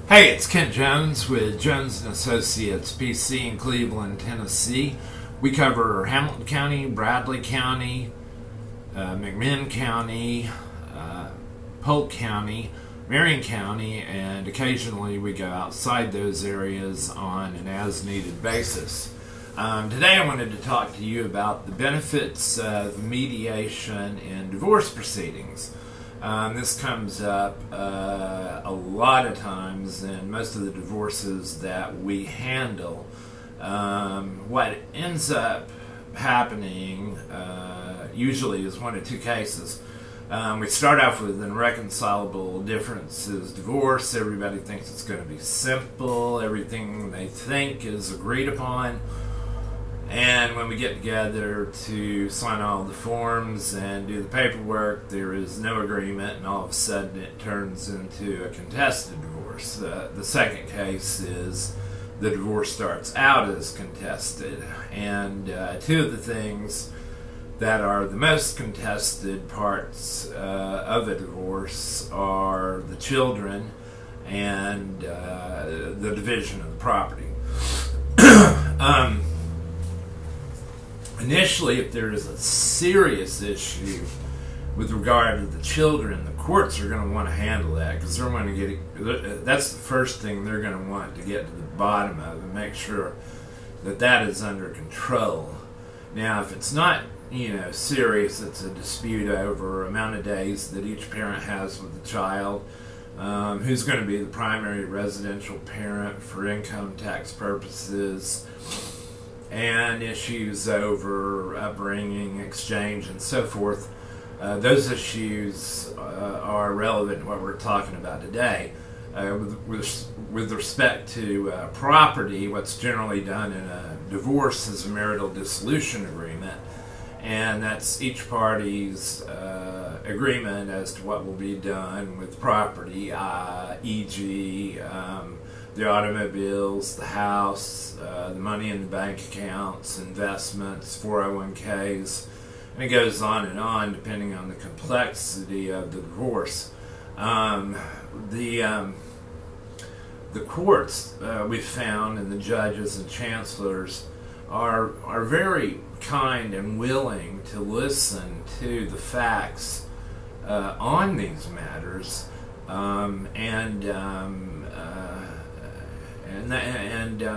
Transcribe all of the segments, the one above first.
Hey, it's Kent Jones with Jones & Associates, PC in Cleveland, Tennessee. We cover Hamilton County, Bradley County, McMinn County, Polk County, Marion County, and occasionally we go outside those areas on an as-needed basis. Today I wanted to talk to you about the benefits of mediation in divorce proceedings. This comes up a lot of times in most of the divorces that we handle. What ends up happening usually is one of two cases. We start off with an irreconcilable differences divorce. Everybody thinks it's going to be simple. Everything they think is agreed upon. And when we get together to sign all the forms and do the paperwork, there is no agreement, and all of a sudden it turns into a contested divorce. The second case is the divorce starts out as contested, and two of the things that are the most contested parts of a divorce are the children and the division of the property. Initially, if there is a serious issue with regard to the children, the courts are going to want to handle that because they're going to get. That's the first thing they're going to want to get to the bottom of and make sure that that is under control. Now, if it's not, serious, it's a dispute over amount of days that each parent has with the child, who's going to be the primary residential parent for income tax purposes, and issues over upbringing, exchange, and so forth. Those issues are relevant to what we're talking about today. With respect to property, what's generally done in a divorce is a marital dissolution agreement, and that's each party's agreement as to what will be done with property, e.g., the automobiles, the house, the money in the bank accounts, investments, 401ks, and it goes on depending on the complexity of the divorce. The courts we've found, and the judges and chancellors are very kind and willing to listen to the facts on these matters, and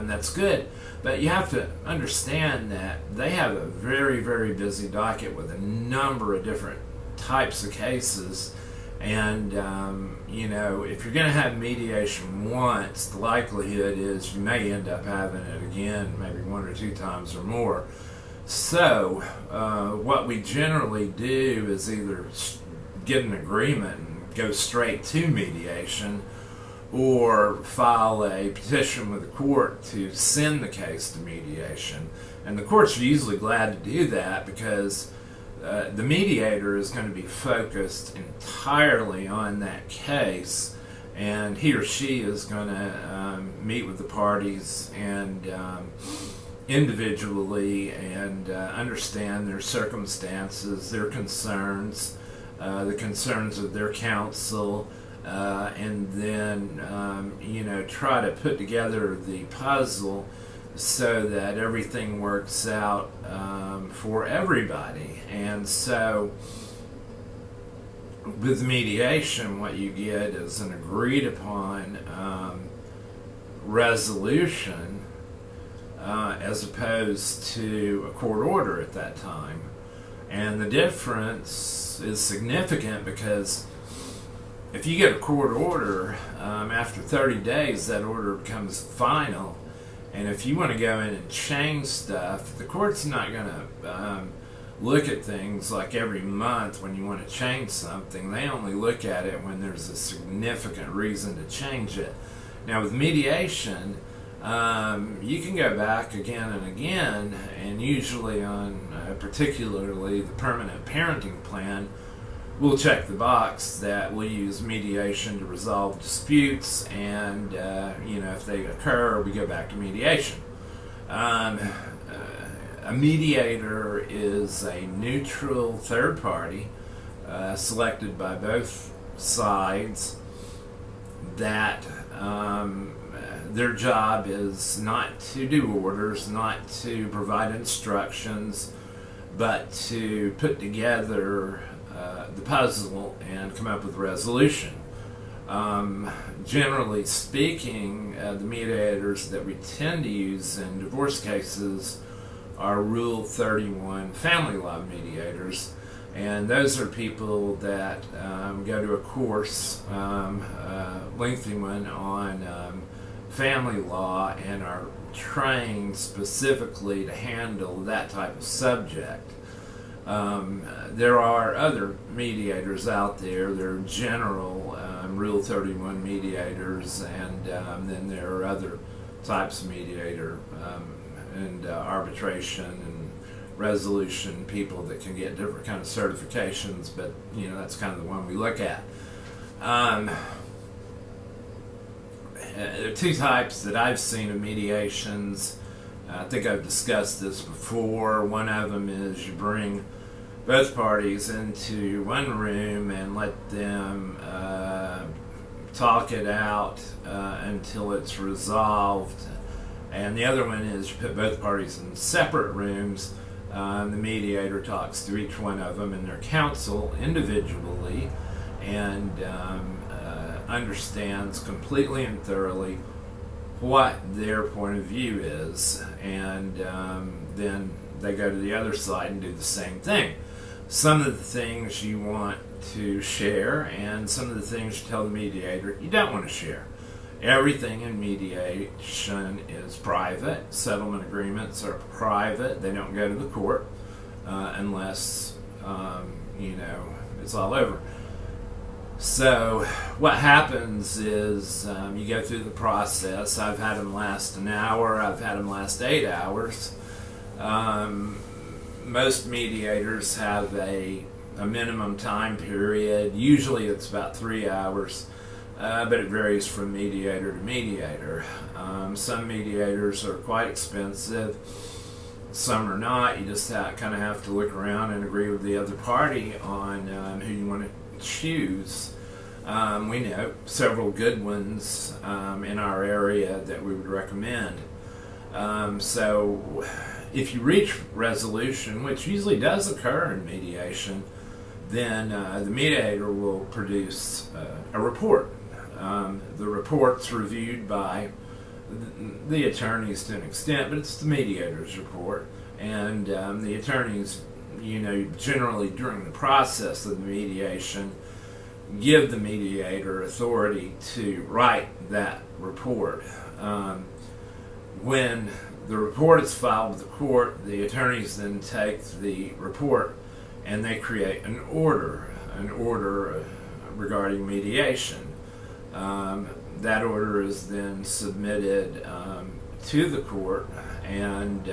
that's good. But you have to understand that they have a very, very busy docket with a number of different types of cases. And, if you're going to have mediation once, the likelihood is you may end up having it again, maybe one or two times or more. So, what we generally do is either get an agreement and go straight to mediation, or file a petition with the court to send the case to mediation. And the courts are usually glad to do that because the mediator is going to be focused entirely on that case, and he or she is going to meet with the parties and individually and understand their circumstances, their concerns, the concerns of their counsel, and then try to put together the puzzle so that everything works out for everybody. And so with mediation, what you get is an agreed upon resolution as opposed to a court order at that time. And the difference is significant because if you get a court order, after 30 days, that order becomes final. And if you want to go in and change stuff, the court's not going to look at things like every month when you want to change something. They only look at it when there's a significant reason to change it. Now, with mediation, you can go back again and again, and usually on particularly the permanent parenting plan, we'll check the box that we'll use mediation to resolve disputes, and if they occur, we go back to mediation. A mediator is a neutral third party selected by both sides that their job is not to do orders, not to provide instructions, but to put together the puzzle and come up with a resolution. Generally speaking, the mediators that we tend to use in divorce cases are Rule 31 family law mediators, and those are people that go to a course, lengthy one, on family law and are trained specifically to handle that type of subject. There are other mediators out there. There are general Rule 31 mediators, and then there are other types of mediator and arbitration and resolution people that can get different kind of certifications, but that's kind of the one we look at. There are two types that I've seen of mediations. I think I've discussed this before. One of them is you bring both parties into one room and let them talk it out until it's resolved. And the other one is you put both parties in separate rooms. The mediator talks to each one of them and their counsel individually, and understands completely and thoroughly what their point of view is, and then they go to the other side and do the same thing. Some of the things you want to share, and some of the things you tell the mediator you don't want to share. Everything in mediation is private. Settlement agreements are private. They don't go to the court unless it's all over. So what happens is you go through the process. I've had them last an hour. I've had them last 8 hours. Most mediators have a minimum time period. Usually it's about 3 hours, but it varies from mediator to mediator. Some mediators are quite expensive. Some are not. You just kind of have to look around and agree with the other party on who you want to choose. We know several good ones in our area that we would recommend. So if you reach resolution, which usually does occur in mediation, then the mediator will produce a report. The report's reviewed by the attorneys to an extent, but it's the mediator's report. And the attorneys, generally during the process of the mediation, give the mediator authority to write that report. When the report is filed with the court, the attorneys then take the report and they create an order regarding mediation. That order is then submitted to the court, and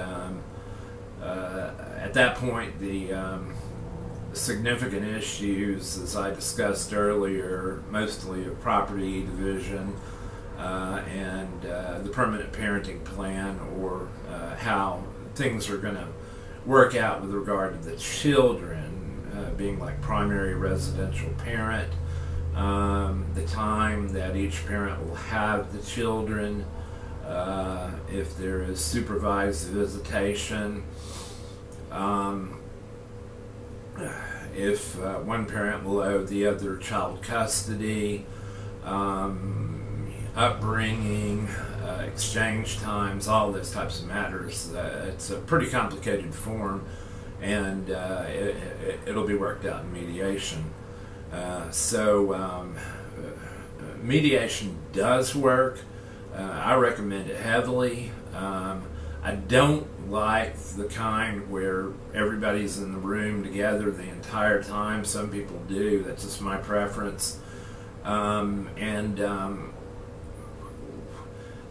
at that point the significant issues, as I discussed earlier, mostly of property division and the permanent parenting plan, or how things are going to work out with regard to the children, being like primary residential parent, the time that each parent will have the children, if there is supervised visitation, if one parent will owe the other child custody, upbringing, exchange times, all those types of matters. It's a pretty complicated form, and it'll be worked out in mediation. So mediation does work. I recommend it heavily. I don't like the kind where everybody's in the room together the entire time. Some people do. That's just my preference.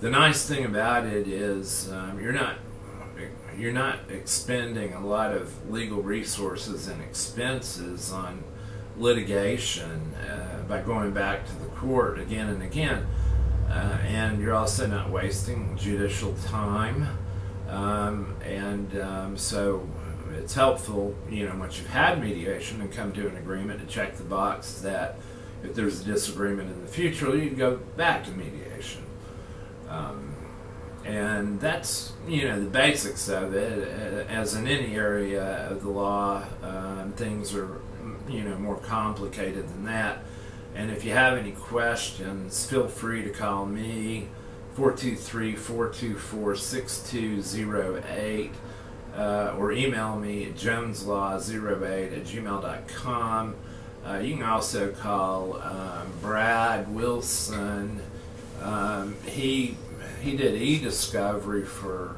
The nice thing about it is you're not expending a lot of legal resources and expenses on litigation by going back to the court again and again, and you're also not wasting judicial time, so it's helpful, once you've had mediation and come to an agreement, to check the box that if there's a disagreement in the future, you go back to mediation. And that's, the basics of it. As in any area of the law, things are, more complicated than that. And if you have any questions, feel free to call me, 423-424-6208, or email me at joneslaw08@gmail.com. You can also call Brad Wilson. He did e-discovery for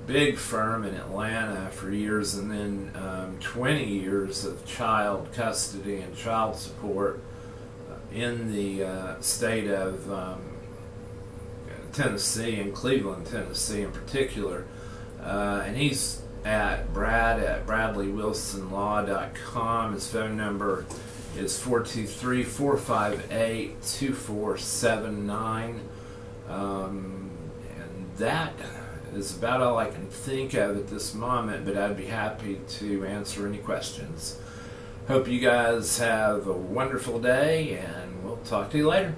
big firm in Atlanta for years, and then 20 years of child custody and child support in the state of Tennessee, and Cleveland, Tennessee in particular. And he's at bradleywilsonlaw.com. His phone number is 423-458-2479. And that is about all I can think of at this moment, but I'd be happy to answer any questions. Hope you guys have a wonderful day, and we'll talk to you later.